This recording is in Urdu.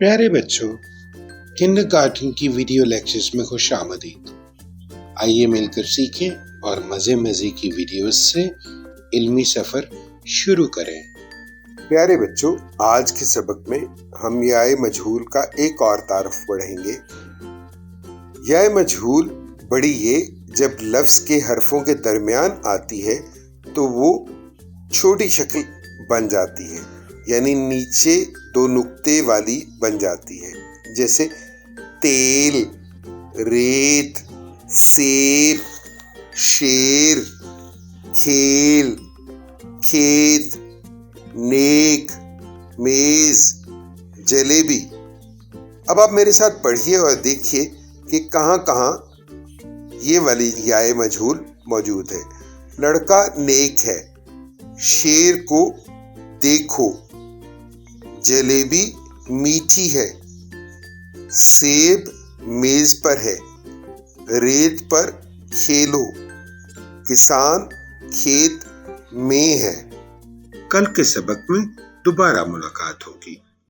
پیارے بچوں، کنڈرگارٹن کی ویڈیو لیکچرز میں خوش آمدید۔ آئیے مل کر سیکھیں اور مزے مزے کی ویڈیوز سے علمی سفر شروع کریں۔ پیارے بچوں، آج کے سبق میں ہم یائے مجہول کا ایک اور تعارف پڑھیں گے۔ یائے مجہول بڑی یہ جب لفظ کے حرفوں کے درمیان آتی ہے تو وہ چھوٹی شکل بن جاتی ہے، یعنی نیچے دو نقطے والی بن جاتی ہے، جیسے تیل، ریت، سیب، شیر، کھیل، کھیت، نیک، میز، جلیبی۔ اب آپ میرے ساتھ پڑھیے اور دیکھیے کہ کہاں کہاں یہ والی یائے مجہول موجود ہے۔ لڑکا نیک ہے، شیر کو دیکھو، جلیبی میٹھی ہے، سیب میز پر ہے، ریت پر کھیلو، کسان کھیت میں ہے۔ کل کے سبق میں دوبارہ ملاقات ہوگی۔